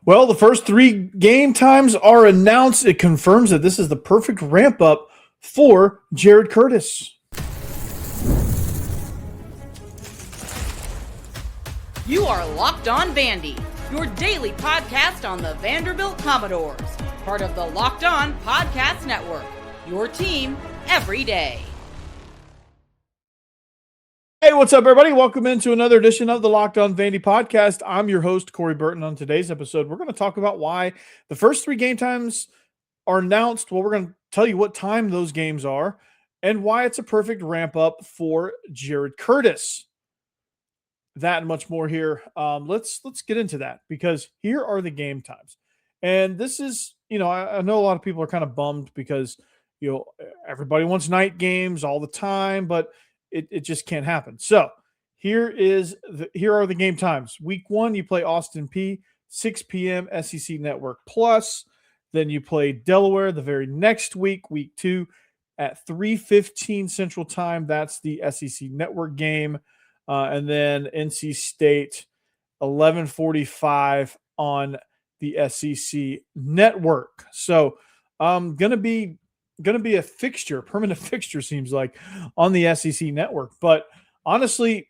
Well, the first three game times are announced. It confirms that this is the perfect ramp up for Jared Curtis. You are Locked On Vandy, your daily podcast on the Vanderbilt Commodores, part of the Locked On Podcast Network, your team every day. Hey, what's up, everybody? Welcome into another edition of the Locked On Vandy podcast. I'm your host, Corey Burton. On today's episode, we're going to talk about why the first three game times are announced. Well, we're going to tell you what time those games are and why it's a perfect ramp up for Jared Curtis. That and much more here. Let's get into that because here are the game times. And this is, I know a lot of people are kind of bummed because, everybody wants night games all the time, but it just can't happen. So here are the game times. Week 1, you play Austin Peay, 6 p.m. SEC Network Plus. Then you play Delaware the very next week, week 2, at 3:15 Central Time. That's the SEC Network game. And then NC State, 11:45 on the SEC Network. So gonna be a fixture, permanent fixture, seems like, on the SEC Network. But honestly,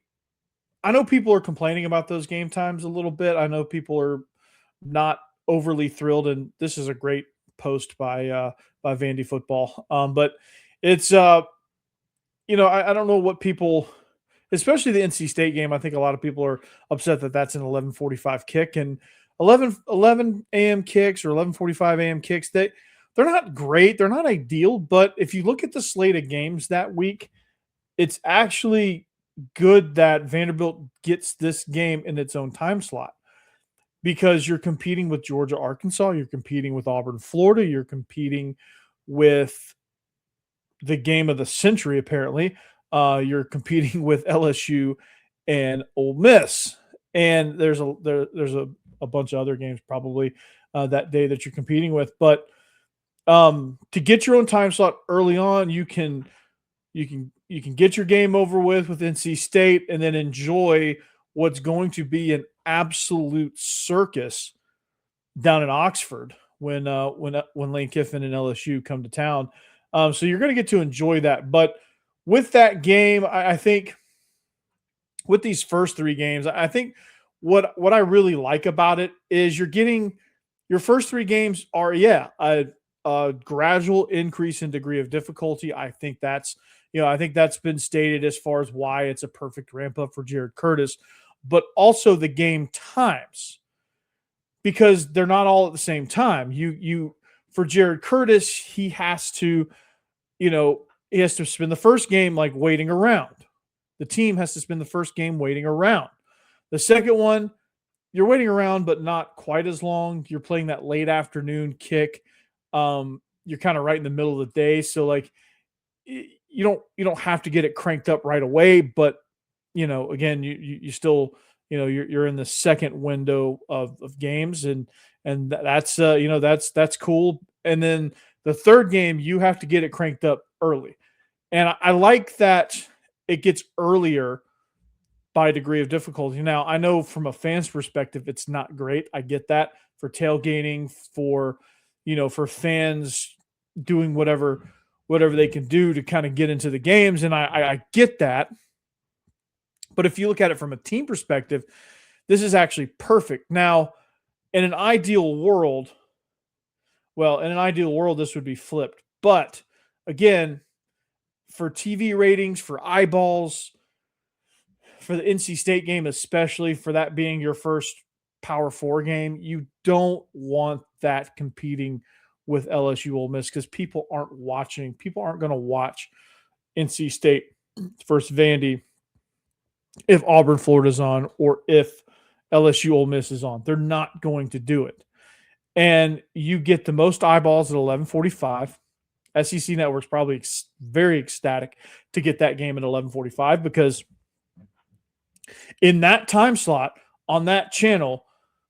I know people are complaining about those game times a little bit. I know people are not overly thrilled, and this is a great post by Vandy Football. But it's I don't know what people, especially the NC State game. I think a lot of people are upset that that's an 11:45 kick, and 11 a.m. kicks or 11:45 a.m. kicks. They're not great. They're not ideal. But if you look at the slate of games that week, it's actually good that Vanderbilt gets this game in its own time slot because you're competing with Georgia, Arkansas. You're competing with Auburn, Florida. You're competing with the game of the century, apparently. You're competing with LSU and Ole Miss. And there's a bunch of other games probably that day that you're competing with. But to get your own time slot early on, you can get your game over with NC State and then enjoy what's going to be an absolute circus down in Oxford when Lane Kiffin and LSU come to town. So you're going to get to enjoy that. But with that game, I think with these first three games, I think what I really like about it is you're getting your first three games are a gradual increase in degree of difficulty. I think that's been stated as far as why it's a perfect ramp up for Jared Curtis, but also the game times, because they're not all at the same time. For Jared Curtis, he has to spend the first game like waiting around. The team has to spend the first game waiting around. The second one, you're waiting around, but not quite as long. You're playing that late afternoon kick. You're kind of right in the middle of the day. So like, you don't have to get it cranked up right away, but again, you still, you're in the second window of games and that's that's cool. And then the third game, you have to get it cranked up early. And I like that it gets earlier by degree of difficulty. Now, I know from a fan's perspective, it's not great. I get that for tailgating, for fans doing whatever they can do to kind of get into the games. And I get that. But if you look at it from a team perspective, this is actually perfect. Now, in an ideal world, this would be flipped. But again, for TV ratings, for eyeballs, for the NC State game, especially for that being your first Power 4 game, you don't want that competing with LSU-Ole Miss because people aren't watching. People aren't going to watch NC State versus Vandy if Auburn, Florida's on, or if LSU-Ole Miss is on. They're not going to do it. And you get the most eyeballs at 11:45. SEC Network's probably very ecstatic to get that game at 11:45 because in that time slot on that channel,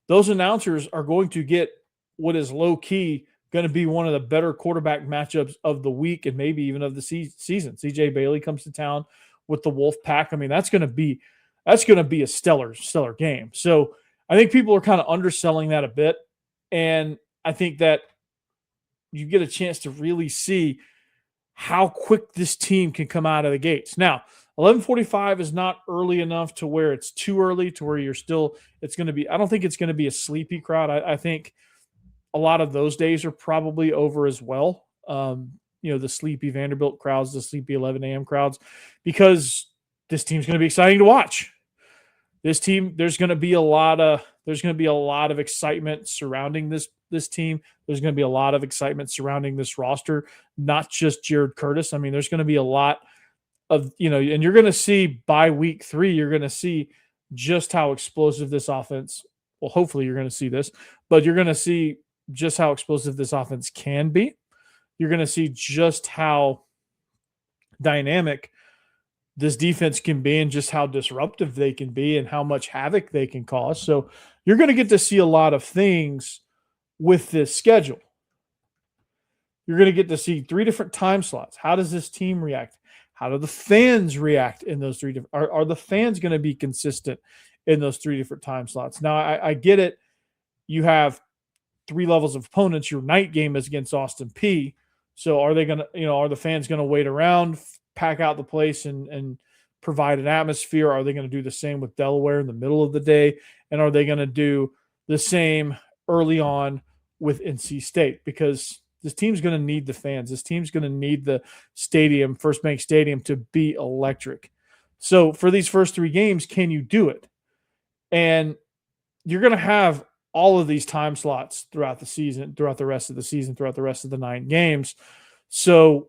those announcers are going to get what is low-key going to be one of the better quarterback matchups of the week and maybe even of the season. C.J. Bailey comes to town with the Wolf Pack. I mean, that's going to be a stellar game. So I think people are kind of underselling that a bit. And I think that you get a chance to really see how quick this team can come out of the gates. Now, 11:45 is not early enough to where it's too early to where it's going to be, I don't think it's going to be a sleepy crowd. I think a lot of those days are probably over as well. The sleepy Vanderbilt crowds, the sleepy 11 a.m. crowds, because this team's going to be exciting to watch. This team, there's going to be a lot of excitement surrounding this team. There's going to be a lot of excitement surrounding this roster, not just Jared Curtis. I mean, there's going to be a lot of, and you're going to see by week 3, you're going to see just how explosive this offense, well, hopefully you're going to see this, but you're going to see just how explosive this offense can be. You're going to see just how dynamic this defense can be and just how disruptive they can be and how much havoc they can cause. So you're going to get to see a lot of things with this schedule. You're going to get to see 3 different time slots. How does this team react? How do the fans react in those 3 different? Are the fans going to be consistent in those 3 different time slots? Now, I get it. You have 3 levels of opponents. Your night game is against Austin Peay. So are the fans going to wait around, pack out the place and provide an atmosphere? Are they going to do the same with Delaware in the middle of the day? And are they going to do the same early on with NC State? Because this team's going to need the fans. This team's going to need the stadium, First Bank Stadium, to be electric. So for these first 3 games, can you do it? And you're going to have all of these time slots throughout the season, throughout the rest of the season, throughout the rest of the 9 games. So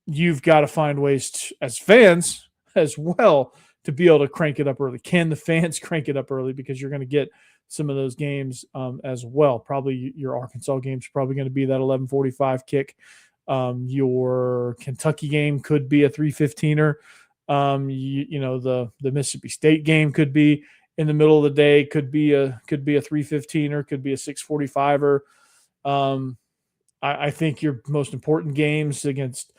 you've got to find ways to, as fans as well, to be able to crank it up early. Can the fans crank it up early? Because you're going to get some of those games as well. Probably your Arkansas game's probably going to be that 11:45 kick. Your Kentucky game could be a 3:15er. The Mississippi State game could be in the middle of the day, could be a 3:15er, could be a 6:45er. I think your most important games against,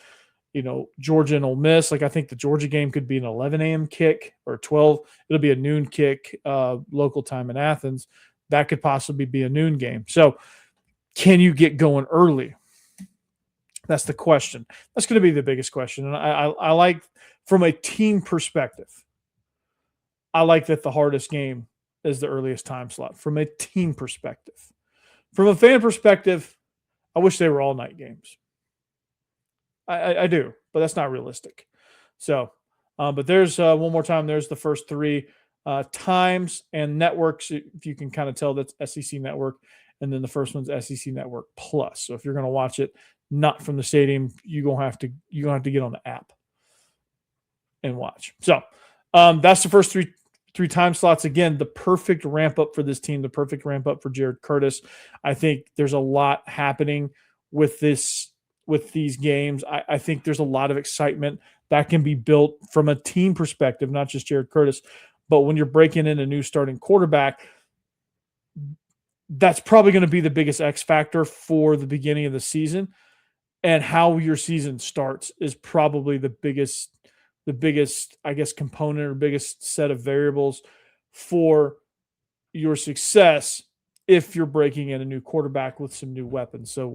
Georgia and Ole Miss, like I think the Georgia game could be an 11 a.m. kick or 12. It'll be a noon kick, local time in Athens. That could possibly be a noon game. So can you get going early? That's the question. That's going to be the biggest question. And I like, from a team perspective, I like that the hardest game is the earliest time slot from a team perspective. From a fan perspective, I wish they were all night games. I do, but that's not realistic. So, but there's one more time. There's the first 3 times and networks. If you can kind of tell, that's SEC Network. And then the first one's SEC Network Plus. So if you're going to watch it not from the stadium, you're going to have to get on the app and watch. So that's the first three time slots. Again, the perfect ramp up for this team, the perfect ramp up for Jared Curtis. I think there's a lot happening with these games. I think there's a lot of excitement that can be built from a team perspective, not just Jared Curtis, but when you're breaking in a new starting quarterback, that's probably going to be the biggest X factor for the beginning of the season. And how your season starts is probably the biggest, I guess, component or biggest set of variables for your success if you're breaking in a new quarterback with some new weapons. So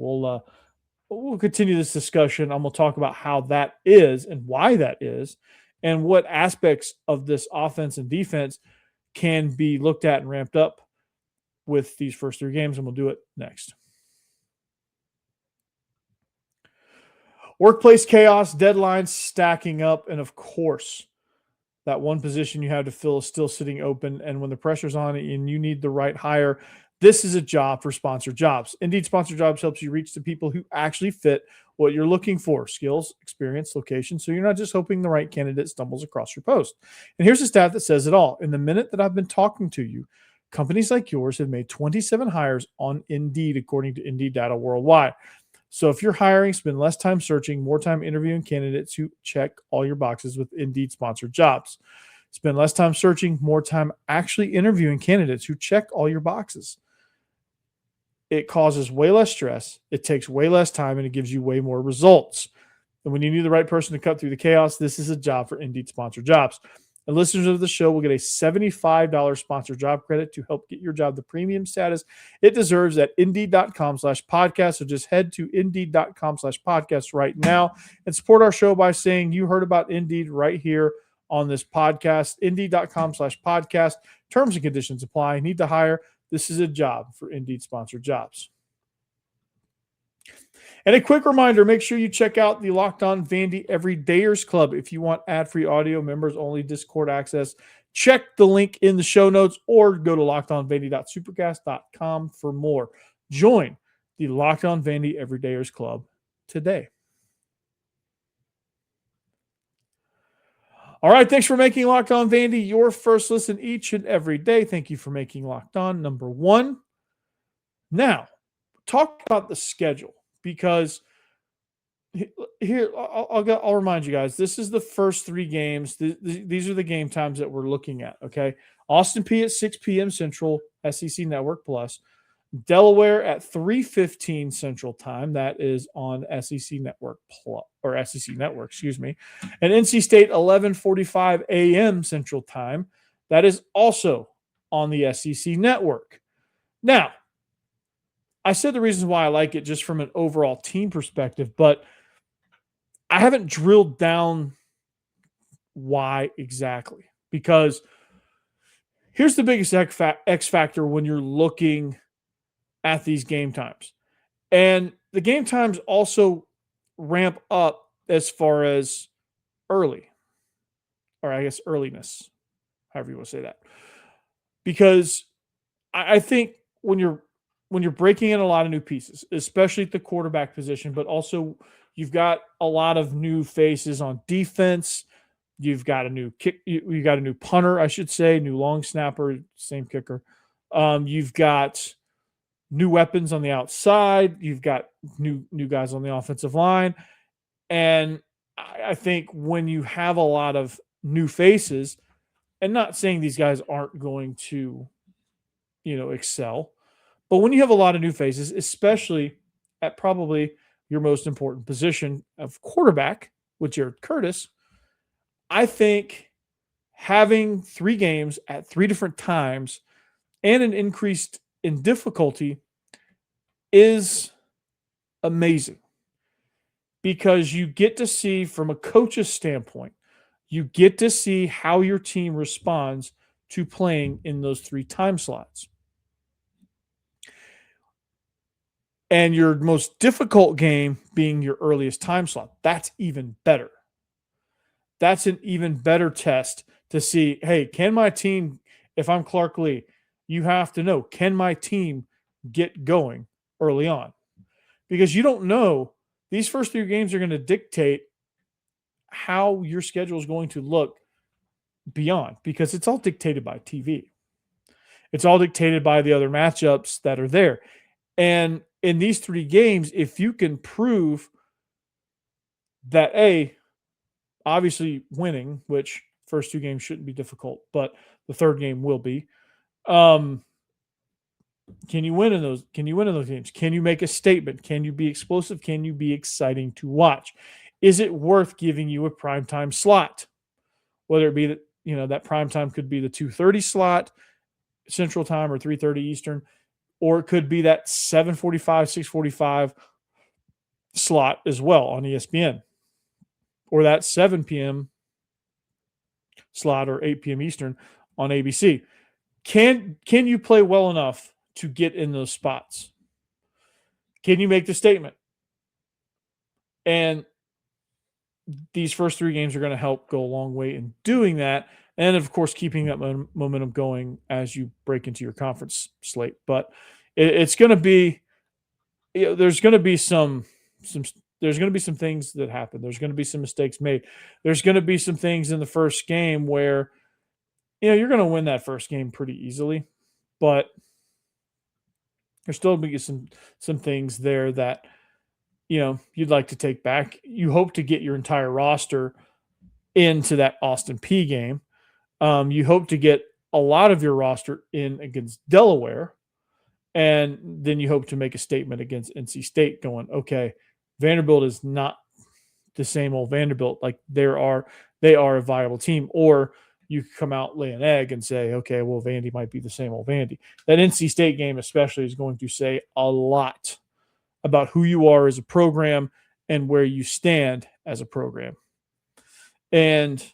we'll continue this discussion. I'm going to talk about how that is and why that is and what aspects of this offense and defense can be looked at and ramped up with these first 3 games, and we'll do it next. Workplace chaos, deadlines stacking up, and of course, that one position you have to fill is still sitting open. And when the pressure's on and you need the right hire, this is a job for Sponsored Jobs. Indeed, Sponsored Jobs helps you reach the people who actually fit what you're looking for: skills, experience, location. So you're not just hoping the right candidate stumbles across your post. And here's a stat that says it all. In the minute that I've been talking to you, companies like yours have made 27 hires on Indeed, according to Indeed data worldwide. So if you're hiring, spend less time searching, more time interviewing candidates who check all your boxes with Indeed Sponsored Jobs. Spend less time searching, more time actually interviewing candidates who check all your boxes. It causes way less stress, it takes way less time, and it gives you way more results. And when you need the right person to cut through the chaos, this is a job for Indeed Sponsored Jobs. And listeners of the show will get a $75 sponsored job credit to help get your job the premium status it deserves at Indeed.com/podcast. So just head to Indeed.com/podcast right now and support our show by saying you heard about Indeed right here on this podcast. Indeed.com/podcast. Terms and conditions apply. Need to hire? This is a job for Indeed sponsored jobs. And a quick reminder, make sure you check out the Locked On Vandy Everydayers Club. If you want ad-free audio, members-only Discord access, check the link in the show notes or go to lockedonvandy.supercast.com for more. Join the Locked On Vandy Everydayers Club today. All right, thanks for making Locked On Vandy your first listen each and every day. Thank you for making Locked On number one. Now, talk about the schedule. Because here, I'll remind you guys, this is the first three games. These are the game times that we're looking at, okay? Austin Peay at 6 p.m. Central, SEC Network Plus. Delaware at 3:15 Central Time. That is on SEC Network Plus, or SEC Network, excuse me. And NC State, 11:45 a.m. Central Time. That is also on the SEC Network. Now, I said the reasons why I like it just from an overall team perspective, but I haven't drilled down why exactly. Because here's the biggest X factor when you're looking at these game times. And the game times also ramp up as far as early, or I guess earliness, however you want to say that. Because I think when you're breaking in a lot of new pieces, especially at the quarterback position, but also you've got a lot of new faces on defense. You've got a new kick. You got a new punter, I should say, new long snapper, same kicker. You've got new weapons on the outside. You've got new guys on the offensive line. And I think when you have a lot of new faces, and not saying these guys aren't going to, excel, but when you have a lot of new faces, especially at probably your most important position of quarterback with Jared Curtis, I think having three games at three different times and an increase in difficulty is amazing, because you get to see, from a coach's standpoint, you get to see how your team responds to playing in those three time slots. And your most difficult game being your earliest time slot. That's even better. That's an even better test to see, hey, can my team, if I'm Clark Lee, you have to know, can my team get going early on? Because you don't know, these first three games are going to dictate how your schedule is going to look beyond, because it's all dictated by TV. It's all dictated by the other matchups that are there. And in these three games, if you can prove that, obviously winning, which first two games shouldn't be difficult, but the third game will be. Can you win in those? Can you win in those games? Can you make a statement? Can you be explosive? Can you be exciting to watch? Is it worth giving you a primetime slot? Whether it be that, that primetime could be the 2:30 slot Central Time or 3:30 Eastern, or it could be that 7:45, 6:45 slot as well on ESPN, or that 7 p.m. slot or 8 p.m. Eastern on ABC. Can you play well enough to get in those spots? Can you make the statement? And these first three games are going to help go a long way in doing that. And, of course, keeping that momentum going as you break into your conference slate. But it's going to be, there's going to be some there's going to be some things that happen. There's going to be some mistakes made. There's going to be some things in the first game where, you're going to win that first game pretty easily. But there's still going to be some things there that, you'd like to take back. You hope to get your entire roster into that Austin Peay game. You hope to get a lot of your roster in against Delaware, and then you hope to make a statement against NC State going, okay, Vanderbilt is not the same old Vanderbilt. Like they are a viable team. Or you could come out, lay an egg, and say, okay, well, Vandy might be the same old Vandy. That NC State game especially is going to say a lot about who you are as a program and where you stand as a program. And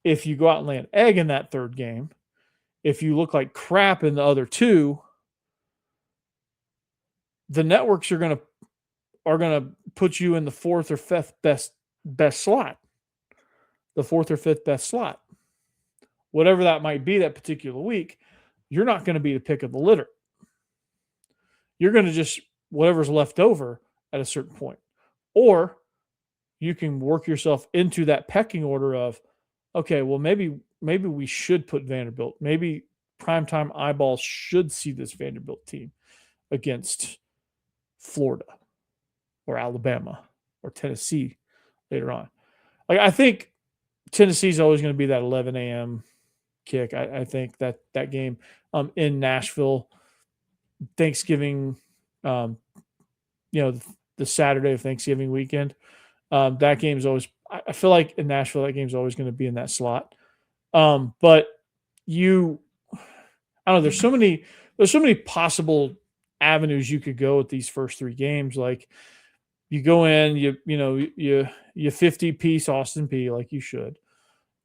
if you go out and lay an egg in that third game, if you look like crap in the other two, the networks are going to put you in the fourth or fifth best slot. The fourth or fifth best slot. Whatever that might be that particular week, you're not going to be the pick of the litter. You're going to just whatever's left over at a certain point. Or you can work yourself into that pecking order of, okay, well, maybe we should put Vanderbilt. Maybe primetime eyeballs should see this Vanderbilt team against Florida or Alabama or Tennessee later on. Like, I think Tennessee's always going to be that 11 a.m. kick. I think that game in Nashville, Thanksgiving, the Saturday of Thanksgiving weekend, that game's always, I feel like in Nashville, that game's always going to be in that slot. But I don't know, there's so many possible avenues you could go with these first three games. Like, you go in, you 50-piece Austin Peay like you should.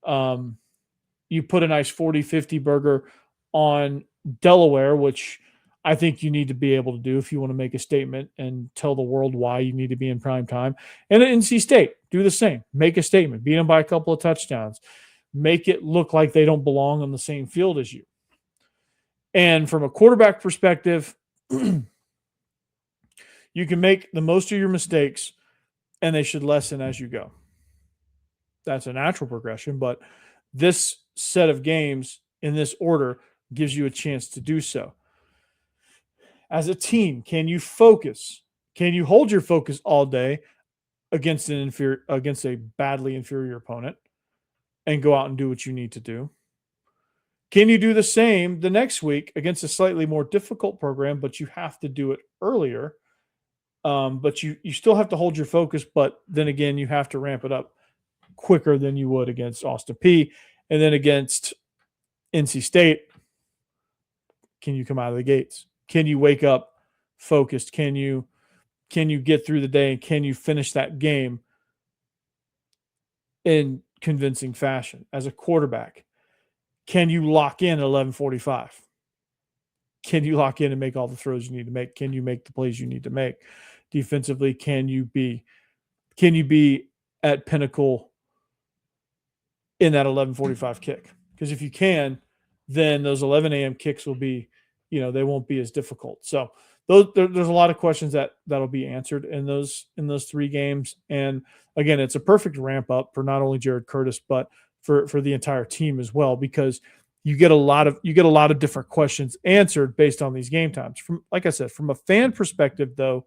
You put a nice 40-50 burger on Delaware, which I think you need to be able to do if you want to make a statement and tell the world why you need to be in prime time. And at NC State, do the same. Make a statement. Beat them by a couple of touchdowns. Make it look like they don't belong on the same field as you. And from a quarterback perspective, you can make the most of your mistakes, and they should lessen as you go. That's a natural progression, but this set of games in this order gives you a chance to do so. As a team, can you focus? Can you hold your focus all day against a badly inferior opponent and go out and do what you need to do? Can you do the same the next week against a slightly more difficult program, but you have to do it earlier? But you still have to hold your focus, but then again, you have to ramp it up quicker than you would against Austin Peay. And then against NC State, can you come out of the gates? Can you wake up focused? Can you get through the day, and can you finish that game in convincing fashion? As a quarterback, can you lock in at 11:45? Can you lock in and make all the throws you need to make? Can you make the plays you need to make? Defensively, can you be at pinnacle in that 11:45 kick? Because if you can, then those 11 a.m. kicks will be, they won't be as difficult. So there's a lot of questions that'll be answered in those three games. And again, it's a perfect ramp up for not only Jared Curtis, but for the entire team as well, because you get a lot of different questions answered based on these game times. Like I said, from a fan perspective, though,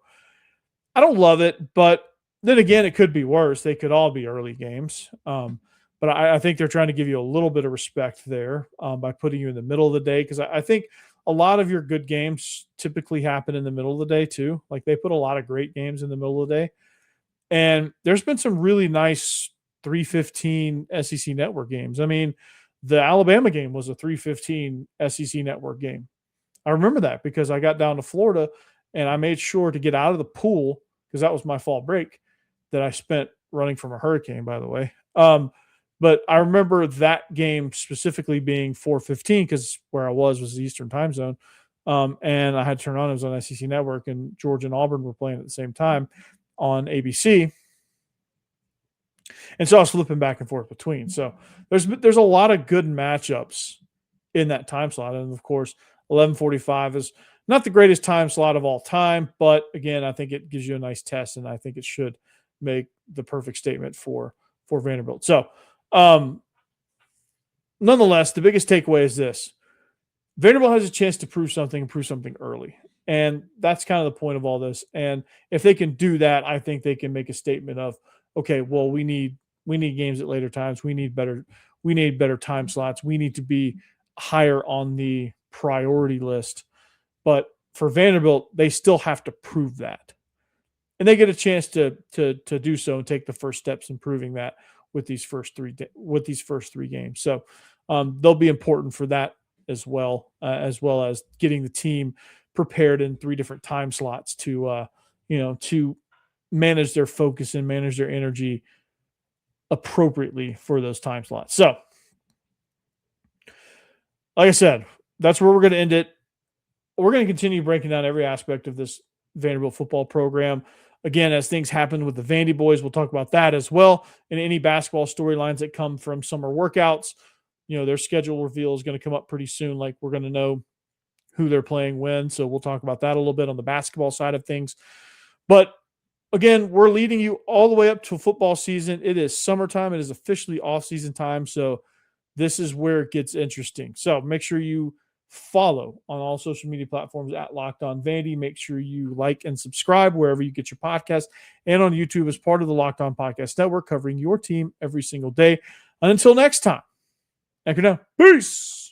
I don't love it, but then again, it could be worse. They could all be early games. But I think they're trying to give you a little bit of respect there by putting you in the middle of the day, because I think a lot of your good games typically happen in the middle of the day too. Like, they put a lot of great games in the middle of the day. And there's been some really nice 3:15 SEC network games. I mean, the Alabama game was a 3:15 SEC network game. I remember that because I got down to Florida and I made sure to get out of the pool, because that was my fall break that I spent running from a hurricane, by the way. But I remember that game specifically being 4:15 because where I was the Eastern time zone. And I had to turn on, it was on SEC Network, and Georgia and Auburn were playing at the same time on ABC. And so I was flipping back and forth between. So there's a lot of good matchups in that time slot. And, of course, 11:45 is not the greatest time slot of all time. But, again, I think it gives you a nice test, and I think it should make the perfect statement for Vanderbilt. So, nonetheless, the biggest takeaway is this. Vanderbilt has a chance to prove something early. And that's kind of the point of all this. And if they can do that, I think they can make a statement of, okay, well, we need games at later times. We need better time slots. We need to be higher on the priority list. But for Vanderbilt, they still have to prove that. And they get a chance to do so and take the first steps in proving that with these first three games. So they'll be important for that as well as getting the team prepared in 3 different time slots to manage their focus and manage their energy appropriately for those time slots. So, like I said, that's where we're going to end it. We're going to continue breaking down every aspect of this Vanderbilt football program. Again, as things happen with the Vandy boys, we'll talk about that as well. And any basketball storylines that come from summer workouts, their schedule reveal is going to come up pretty soon. Like, we're going to know who they're playing when. So we'll talk about that a little bit on the basketball side of things. But again, we're leading you all the way up to football season. It is summertime. It is officially off-season time. So this is where it gets interesting. So make sure you follow on all social media platforms at Locked On Vandy. Make sure you like and subscribe wherever you get your podcast, and on YouTube as part of the Locked On Podcast Network, covering your team every single day. And until next time, anchor down. Peace.